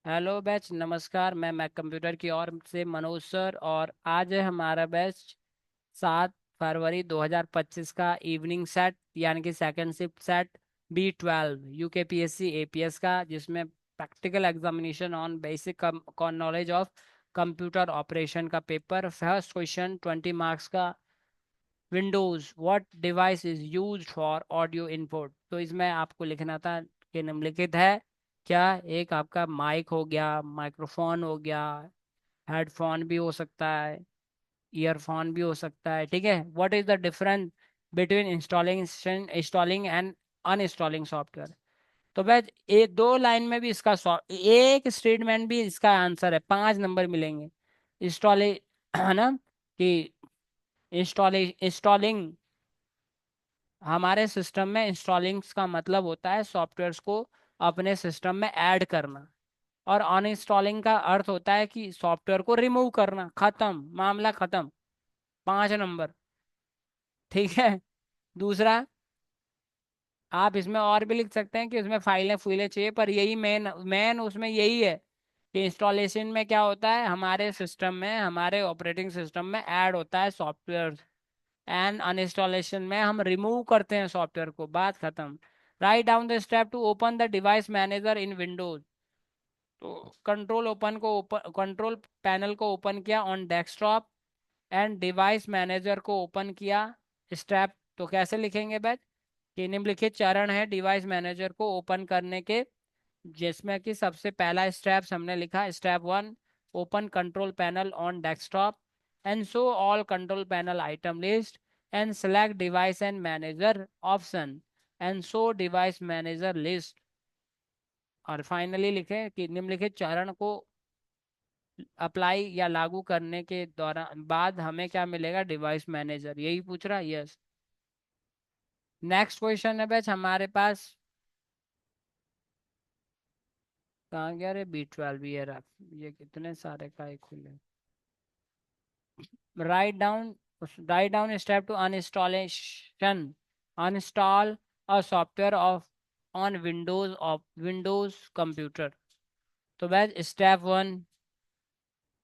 Hello batch, नमस्कार। मैं computer की ओर से मनोज सर, और आज है हमारा बैच 7 फरवरी 2025 का इवनिंग सेट, यानी कि second shift set B12 UKPSC APS का, जिसमें practical examination on basic knowledge of computer operation का पेपर। फर्स्ट क्वेश्चन 20 मार्क्स का। Windows what device is used for audio input. तो इसमें आपको लिखना था कि निम्नलिखित है क्या। एक आपका माइक हो गया, माइक्रोफोन हो गया, हेडफोन भी हो सकता है, ईयरफोन भी हो सकता है। ठीक है। What is the difference between installing and uninstalling software. तो बस एक दो लाइन में भी इसका एक स्टेटमेंट भी इसका आंसर है, 5 नंबर मिलेंगे। इंस्टॉले है ना, कि इंस्टॉलिंग, हमारे सिस्टम में इंस्टॉलिंग का मतलब होता है सॉफ्टवेयर्स को अपने सिस्टम में ऐड करना, और अनइंस्टॉलिंग का अर्थ होता है कि सॉफ्टवेयर को रिमूव करना। खत्म, मामला खत्म। 5 नंबर। ठीक है। दूसरा, आप इसमें और भी लिख सकते हैं कि उसमें फाइलें फुइलें चाहिए, पर यही मेन मेन उसमें यही है कि इंस्टॉलेशन में क्या होता है, हमारे सिस्टम में, हमारे ऑपरेटिंग सिस्टम में ऐड होता है सॉफ्टवेयर, एंड अनइंस्टॉलेशन में हम रिमूव करते हैं सॉफ्टवेयर को। बात खत्म। Write down the step to open the device manager in Windows. तो कंट्रोल पैनल को ओपन किया on desktop, and device manager को ओपन किया। स्टेप तो कैसे लिखेंगे बैच, कि निम्नलिखित चरण है डिवाइस मैनेजर को ओपन करने के, जिसमें कि सबसे पहला स्टेप हमने लिखा step 1, open control panel on desktop and show all control panel item list and select device and manager option and show device manager list. और फाइनली लिखे कि निम्नलिखित चरण को अप्लाई या लागू करने के दौरान बाद हमें क्या मिलेगा, डिवाइस मैनेजर। यही पूछ रहा। यस। नेक्स्ट क्वेश्चन है बैच हमारे पास, कहाँ गया रे, B12 ये रहा। ये कितने सारे का ही खुले। Write down write down step to uninstallation, uninstall a software of on Windows computer. तो batch step 1,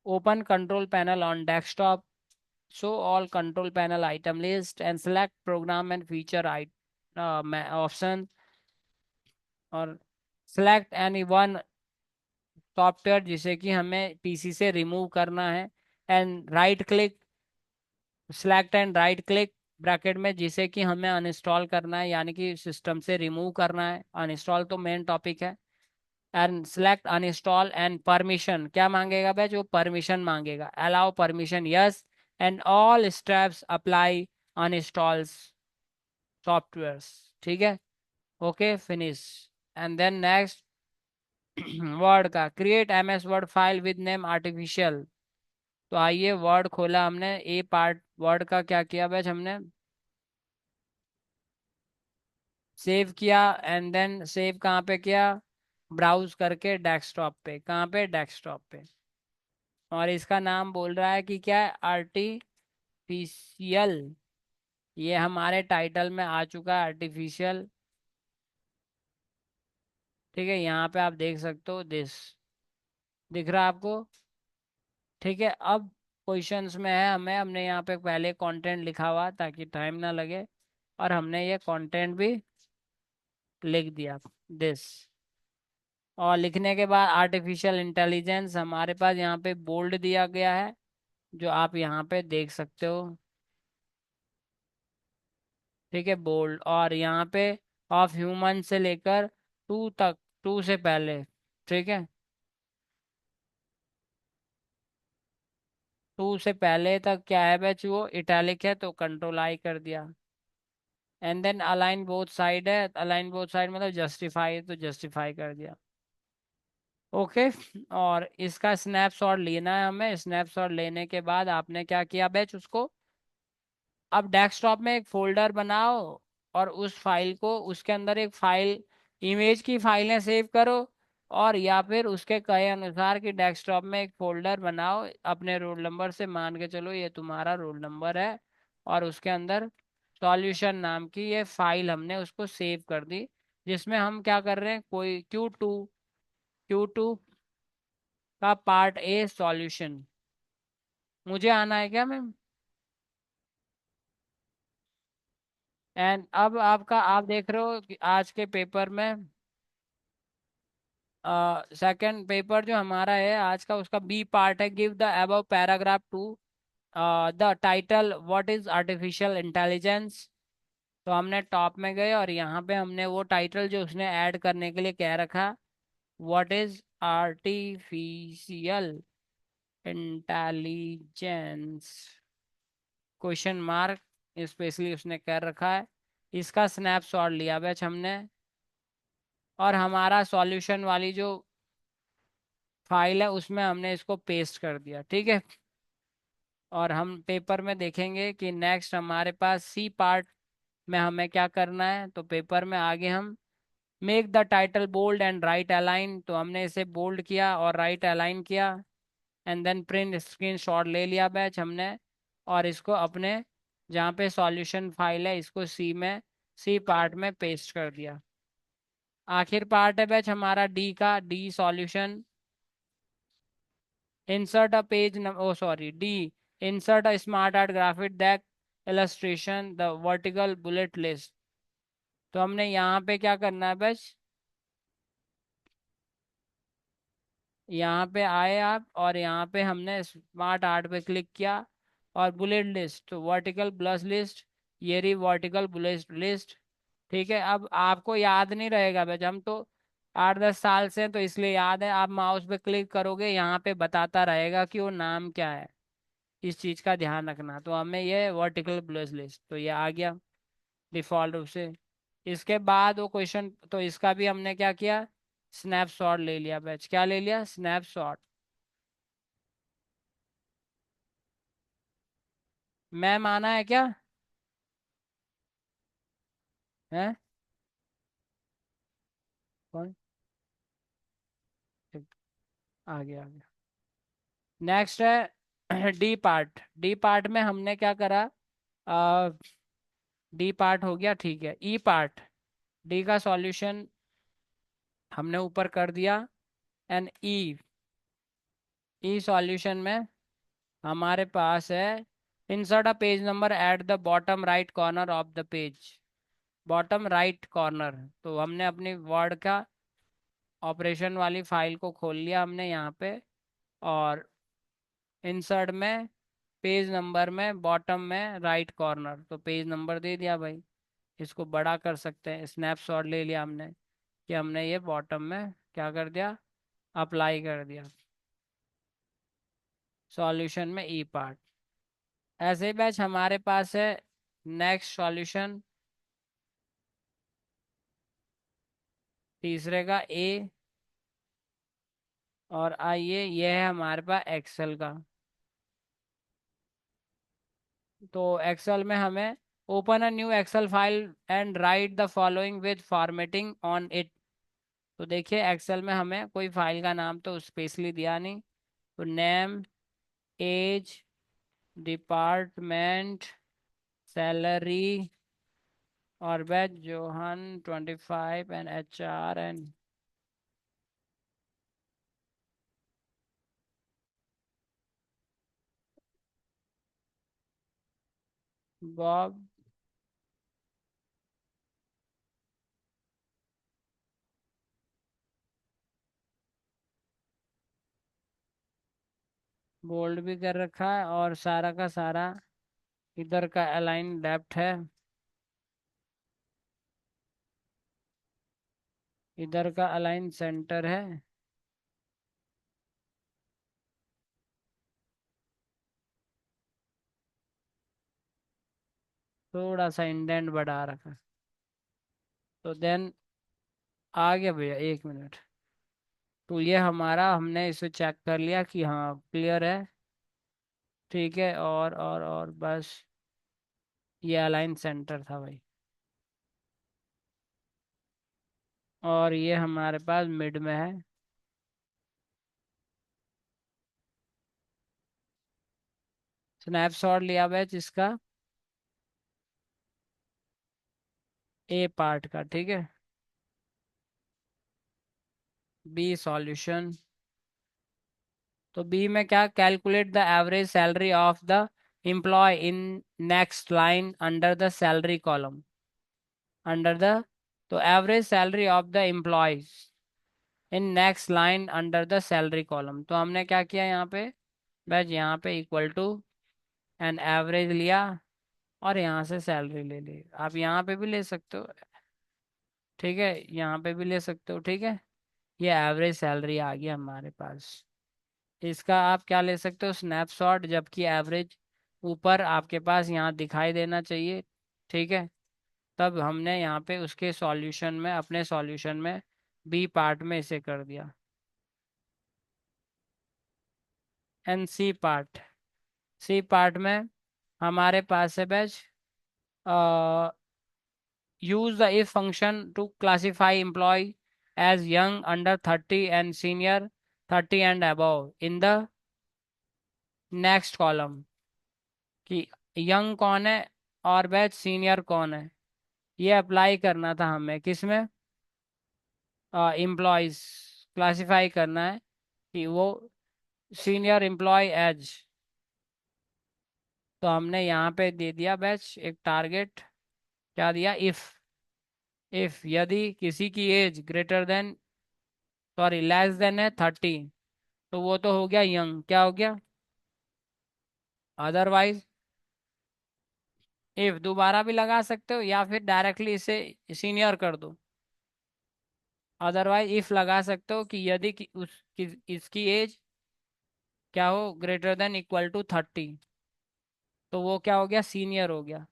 open control panel on desktop, show all control panel item list and select program and feature option, और select any one software जिसे कि हमें PC से remove करना है, and right click, select and right click bracket में, जिसे कि हमें अनइंस्टॉल करना है, यानी कि सिस्टम से रिमूव करना है। अनइंस्टॉल तो मेन टॉपिक है। And select uninstall and permission, क्या मांगेगा भाई, जो परमिशन मांगेगा, allow permission yes, and all steps apply uninstalls softwares. ठीक है। Okay, finish. And then next Word का, create MS Word file with name artificial. तो आइए, वर्ड खोला हमने, ए पार्ट वर्ड का क्या किया बैच हमने, सेव किया। एंड देन सेव कहाँ पे किया, ब्राउज करके डेस्कटॉप पे। कहाँ पे, डेस्कटॉप पे। और इसका नाम बोल रहा है कि क्या है, आर्टिफिशियल। ये हमारे टाइटल में आ चुका है, आर्टिफिशियल। ठीक है, यहाँ पे आप देख सकते हो, दिस दिख रहा है आपको। ठीक है। अब क्वेश्चंस में है, हमने यहाँ पे पहले कंटेंट लिखा हुआ ताकि टाइम ना लगे, और हमने ये कंटेंट भी लिख दिया, दिस। और लिखने के बाद आर्टिफिशियल इंटेलिजेंस हमारे पास यहाँ पे बोल्ड दिया गया है, जो आप यहाँ पे देख सकते हो। ठीक है, बोल्ड। और यहाँ पे ऑफ ह्यूमन से लेकर टू तक, टू से पहले। ठीक है, टू से पहले तक क्या है बैच, वो इटैलिक है तो कंट्रोल आई कर दिया। And then align both side है, अलाइन बोथ साइड मतलब जस्टिफाई, तो जस्टिफाई कर दिया। ओके। और इसका स्नैपशॉट लेना है हमें। स्नैपशॉट लेने के बाद आपने क्या किया बैच, उसको अब डेस्कटॉप में एक फोल्डर बनाओ, और उस फाइल को, उसके अंदर एक फाइल, इमेज की फाइलें सेव करो, और या फिर उसके कहे अनुसार कि डेस्कटॉप में एक फोल्डर बनाओ अपने रोल नंबर से, मान के चलो ये तुम्हारा रोल नंबर है, और उसके अंदर सॉल्यूशन नाम की ये फाइल हमने उसको सेव कर दी। जिसमें हम क्या कर रहे हैं, कोई Q2 का पार्ट ए सॉल्यूशन। मुझे आना है क्या मैम? एंड अब आपका, आप देख रहे हो कि आज के पेपर में सेकंड पेपर जो हमारा है आज का, उसका बी पार्ट है, give the above paragraph to the title what is artificial intelligence. तो हमने टॉप में गए और यहाँ पे हमने वो टाइटल जो उसने ऐड करने के लिए कह रखा, what is artificial intelligence, question mark, specially उसने कर रखा है। इसका स्नैपशॉट लिया बैच हमने, और हमारा सॉल्यूशन वाली जो फाइल है उसमें हमने इसको पेस्ट कर दिया, ठीक है। और हम पेपर में देखेंगे कि नेक्स्ट हमारे पास सी पार्ट में हमें क्या करना है। तो पेपर में आगे हम make the title bold and right align, तो हमने इसे बोल्ड किया और राइट अलाइन किया। And then print screen shot ले लिया बैच हमने, और इसको अपने जहाँ पे सॉल्यूशन फाइल है इसको सी पार्ट में पेस्ट कर दिया। आखिर पार्ट है बैच हमारा डी का, D solution. Insert a page, oh sorry, D, insert a smart art graphic that illustration the vertical bullet list. तो हमने यहाँ पे क्या करना है बस, यहाँ पे आए आप और यहाँ पे हमने स्मार्ट आर्ट पे क्लिक किया, और बुलेट लिस्ट, तो वर्टिकल प्लस लिस्ट, ये रही वर्टिकल बुलेट लिस्ट। ठीक है, अब आपको याद नहीं रहेगा बस, हम तो 8-10 साल से हैं, तो इसलिए याद है। आप माउस पे क्लिक करोगे यहाँ पे बताता रहेगा कि वो नाम क्या है, इस चीज़ का ध्यान रखना। तो हमें ये वर्टिकल प्लस लिस्ट, तो ये आ गया डिफॉल्ट रूप से। इसके बाद वो क्वेश्चन, तो इसका भी हमने क्या किया, स्नैपशॉट ले लिया बैच। क्या ले लिया? स्नैपशॉट। मैम आना है क्या? है? कौन? ठीक, आ गया आ गया। नेक्स्ट है डी पार्ट। डी पार्ट में हमने क्या करा, डी पार्ट हो गया, ठीक है। ई पार्ट, डी का सॉल्यूशन हमने ऊपर कर दिया। एंड ई सॉल्यूशन में हमारे पास है insert a page number at the bottom right corner of the page. Bottom right corner, तो हमने अपनी वर्ड का ऑपरेशन वाली फाइल को खोल लिया हमने यहाँ पे, और इंसर्ट में पेज नंबर में बॉटम में राइट कॉर्नर, तो पेज नंबर दे दिया भाई। इसको बड़ा कर सकते हैं, स्नैपशॉट ले लिया हमने कि हमने ये बॉटम में क्या कर दिया, अप्लाई कर दिया सॉल्यूशन में ई पार्ट। ऐसे ही बैच हमारे पास है नेक्स्ट सॉल्यूशन, तीसरे का ए। और आइए, ये है हमारे पास एक्सेल का। तो एक्सेल में हमें open a new Excel file and write the following with formatting on it. तो देखिए एक्सेल में हमें कोई फाइल का नाम तो स्पेशली दिया नहीं, तो नेम, एज, डिपार्टमेंट, सैलरी, और batch John 25 and HR and Bob. Bold भी कर रखा है, और सारा का सारा इधर का अलाइन लेफ्ट है, इधर का अलाइन सेंटर है। थोड़ा सा इंडेंट बढ़ा रखा। तो देन आ गया भैया, 1 मिनट। तो ये हमारा, हमने इसे चेक कर लिया कि हाँ क्लियर है, ठीक है। और बस ये अलाइन सेंटर था भाई, और ये हमारे पास मिड में है। स्नैपशॉट लिया हुआ है जिसका ए पार्ट का, ठीक है। B solution. तो बी में क्या, calculate the average salary of the employ in next line under the salary column, under the, तो average salary of the employees in next line under the salary column. तो हमने क्या किया यहाँ पे, बस यहाँ पे इक्वल टू एन एवरेज लिया, और यहाँ से सैलरी ले ली। आप यहाँ पे भी ले सकते हो, ठीक है, यहाँ पे भी ले सकते हो, ठीक है। ये एवरेज सैलरी आ गई हमारे पास। इसका आप क्या ले सकते हो, स्नैपशॉट, जबकि एवरेज ऊपर आपके पास यहाँ दिखाई देना चाहिए, ठीक है। तब हमने यहाँ पे उसके सॉल्यूशन में, अपने सॉल्यूशन में बी पार्ट में इसे कर दिया। एंड सी पार्ट में हमारे पास है batch, use the if function to classify employee as young under 30 and senior 30 and above in the next column, कि यंग कौन है और बैच सीनियर कौन है। ये अप्लाई करना था हमें किसमें, एम्प्लॉयज क्लासिफाई करना है कि वो सीनियर एम्प्लॉय एज। तो हमने यहाँ पे दे दिया बैच एक टारगेट, क्या दिया, इफ यदि किसी की age greater than, sorry less than है 30, तो वो तो हो गया यंग, क्या हो गया, अदरवाइज इफ दोबारा भी लगा सकते हो या फिर डायरेक्टली इसे सीनियर कर दो। अदरवाइज इफ लगा सकते हो कि यदि इसकी एज क्या हो, ग्रेटर देन इक्वल टू 30, तो वो क्या हो गया, सीनियर हो गया।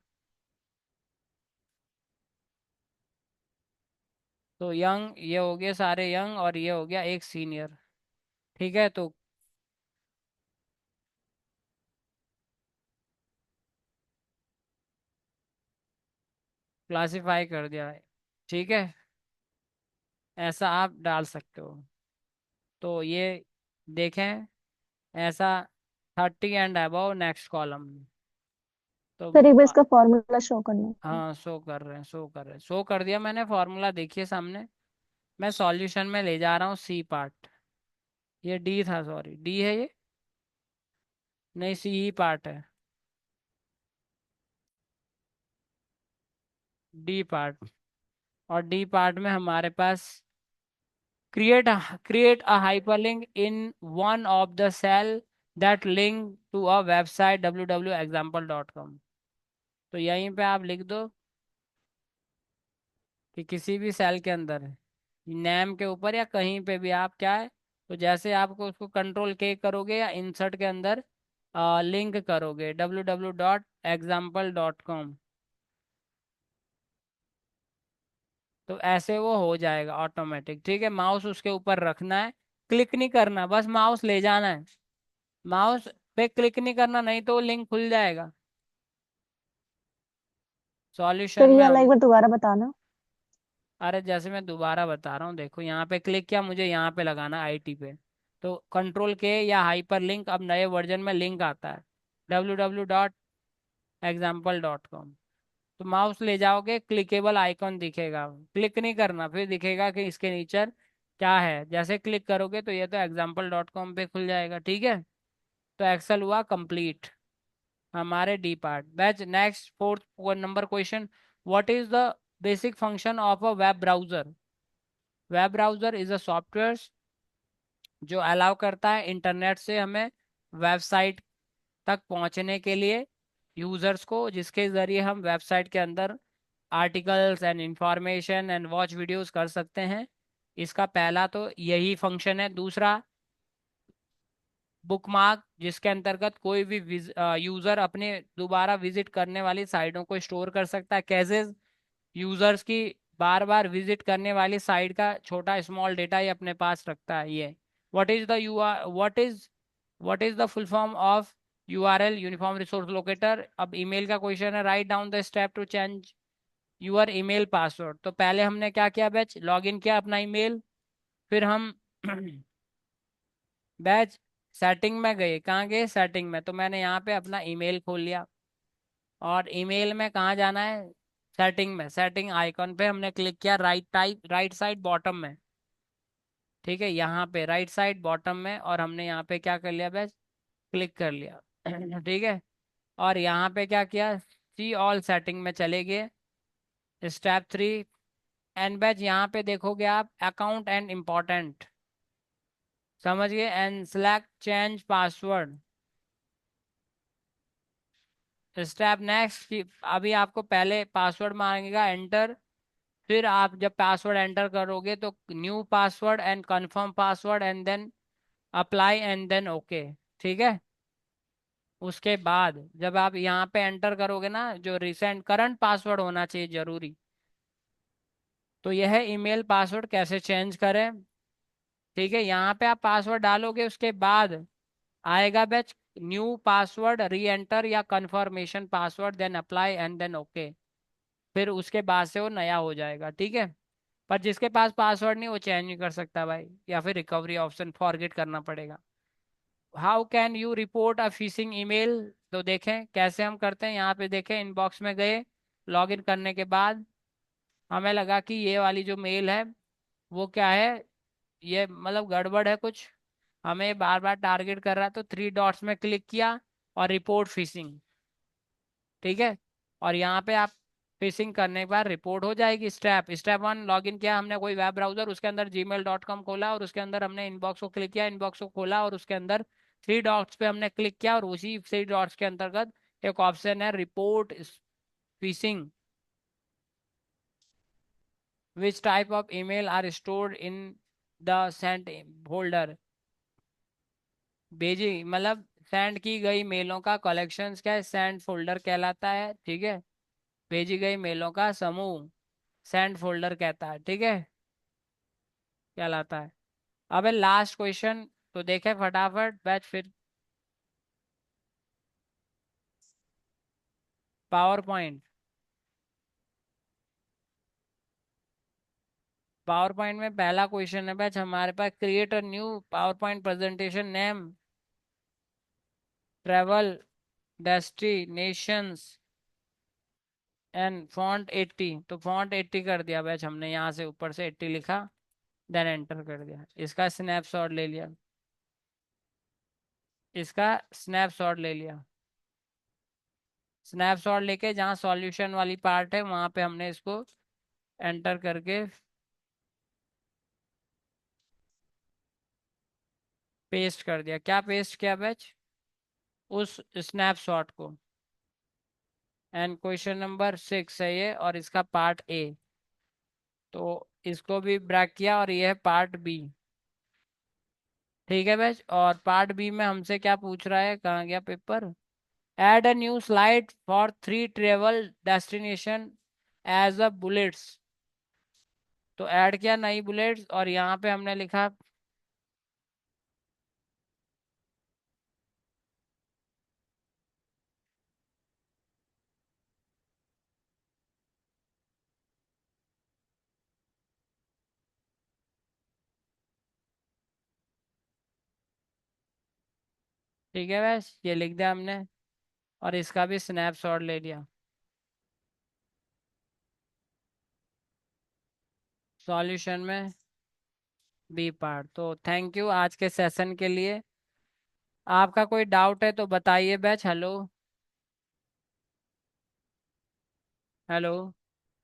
तो यंग ये हो गए सारे यंग, और ये हो गया एक सीनियर, ठीक है। तो क्लासिफाई कर दिया है, ठीक है, ऐसा आप डाल सकते हो। तो ये देखें, ऐसा 30 एंड अबव नेक्स्ट कॉलम। तो सर एक बार इसका फॉर्मूला शो करना। हाँ, शो कर दिया मैंने फॉर्मूला, देखिए सामने। मैं सॉल्यूशन में ले जा रहा हूँ सी पार्ट, ये डी था, सॉरी डी है ये, नहीं सी ही पार्ट है, डी पार्ट। और डी पार्ट में हमारे पास create a hyperlink in one of the cell that link to a website www.example.com। तो यहीं पे आप लिख दो कि किसी भी सेल के अंदर नेम के ऊपर या कहीं पे भी आप क्या है, तो जैसे आपको उसको कंट्रोल के करोगे या इंसर्ट के अंदर लिंक करोगे www.example.com, तो ऐसे वो हो जाएगा ऑटोमेटिक, ठीक है। माउस उसके ऊपर रखना है, क्लिक नहीं करना, बस माउस ले जाना है, माउस पे क्लिक नहीं करना, नहीं तो लिंक खुल जाएगा। सॉल्यूशन सर ये में वाला एक हम, बार दोबारा बताना। अरे जैसे मैं दोबारा बता रहा हूँ, देखो यहाँ पे क्लिक किया, मुझे यहाँ पे लगाना आईटी पे, तो कंट्रोल के या हाइपर लिंक, अब नए वर्जन में लिंक आता है www.example.com। तो माउस ले जाओगे, क्लिकेबल आइकॉन दिखेगा, क्लिक नहीं करना, फिर दिखेगा कि इसके नीचे क्या है, जैसे क्लिक करोगे तो ये तो example.com पे खुल जाएगा, ठीक है। तो एक्सेल हुआ कंप्लीट हमारे D part batch. Next fourth number question, what is the basic function of a web browser. Web browser is a software जो अलाउ करता है इंटरनेट से हमें वेबसाइट तक पहुंचने के लिए यूजर्स को, जिसके जरिए हम वेबसाइट के अंदर articles and information and watch videos कर सकते हैं। इसका पहला तो यही फंक्शन है। दूसरा, बुकमार्क, जिसके अंतर्गत कोई भी यूजर अपने दोबारा विजिट करने वाली साइटों को स्टोर कर सकता है। कैजेस, यूजर्स की बार बार विजिट करने वाली साइट का छोटा स्मॉल डेटा ये अपने पास रखता है। ये what is the full form of URL, uniform resource locator. अब ईमेल का क्वेश्चन है, write down the step to change your email password. तो पहले हमने क्या किया बैच, लॉग इन किया अपना ईमेल, फिर हम बैच सेटिंग में गए, कहाँ गए, सेटिंग में, तो मैंने यहाँ पे अपना ईमेल खोल लिया, और ईमेल में कहाँ जाना है, सेटिंग में, सेटिंग आइकॉन पे हमने क्लिक किया, राइट साइड बॉटम में। ठीक है, यहाँ पे राइट साइड बॉटम में, और हमने यहाँ पे क्या कर लिया बस, क्लिक कर लिया। ठीक है, और यहाँ पे क्या किया, सी ऑल सेटिंग में चले गए, स्टेप 3, एंड बैच यहाँ पे देखोगे आप अकाउंट एंड इम्पोर्टेंट, समझ गए, and select change password. Step next कि अभी आपको पहले पासवर्ड मांगेगा एंटर, फिर आप जब पासवर्ड एंटर करोगे तो new password and confirm password and then apply and then okay. ठीक है, उसके बाद जब आप यहाँ पे एंटर करोगे ना, जो रिसेंट करंट पासवर्ड होना चाहिए जरूरी, तो यह ईमेल पासवर्ड कैसे चेंज करें। ठीक है, यहाँ पे आप पासवर्ड डालोगे, उसके बाद आएगा batch new password re-enter या confirmation password, then apply and then okay, फिर उसके बाद से वो नया हो जाएगा। ठीक है, पर जिसके पास पासवर्ड नहीं वो चेंज नहीं कर सकता भाई, या फिर रिकवरी ऑप्शन फॉरगेट करना पड़ेगा। How can you report a phishing email, तो देखें कैसे हम करते हैं। यहाँ पे देखें, इनबॉक्स में गए, लॉगिन करने के बाद हमें लगा कि ये वाली जो मेल है वो क्या है, ये मतलब गड़बड़ है कुछ, हमें बार बार टारगेट कर रहा है, तो 3 डॉट्स में क्लिक किया और रिपोर्ट फिशिंग। ठीक है, और यहाँ पे आप फिशिंग करने के बाद रिपोर्ट हो जाएगी। स्टेप 1, लॉगिन किया हमने कोई वेब ब्राउजर, उसके अंदर gmail.com खोला, और उसके अंदर हमने इनबॉक्स को क्लिक किया, इनबॉक्स को खोला, और उसके अंदर 3 डॉट्स पे हमने क्लिक किया, और उसी 3 डॉट्स के अंतर्गत एक ऑप्शन है report phishing, which type of email are stored in the sent folder. भेजी मतलब सेंड की गई मेलों का कलेक्शन क्या है, सेंड फोल्डर कहलाता है। ठीक है, भेजी गई मेलों का समूह सेंड फोल्डर कहता है। ठीक है, कहलाता है। अबे लास्ट क्वेश्चन तो देखे फटाफट बैच, फिर पावर पॉइंट। पावर पॉइंट में पहला क्वेश्चन है बैच हमारे पास, create a new PowerPoint presentation, name, travel, destinations and font 80, तो फॉन्ट 80 कर दिया बैच हमने, यहाँ से ऊपर से 80 लिखा, देन एंटर कर दिया, इसका स्नैपशॉट ले लिया, इसका स्नैपशॉट ले लिया। स्नैपशॉट लेके जहाँ सॉल्यूशन वाली पार्ट है वहां पे हमने इसको एंटर करके पेस्ट कर दिया। क्या पेस्ट किया बैच, उस स्नैपशॉट को। एंड क्वेश्चन नंबर 6 है ये, और इसका पार्ट ए, तो इसको भी ब्रैक किया, और ये है पार्ट बी। ठीक है बैच, और पार्ट बी में हमसे क्या पूछ रहा है, कहाँ गया paper, add a new slide for 3 travel destination as a bullets, तो ऐड किया नई बुलेट्स, और यहाँ पे हमने लिखा। ठीक है बस ये लिख दिया हमने, और इसका भी स्नैपशॉट ले लिया सॉल्यूशन में बी पार्ट। तो थैंक यू आज के सेशन के लिए। आपका कोई डाउट है तो बताइए बैच। Hello, hello.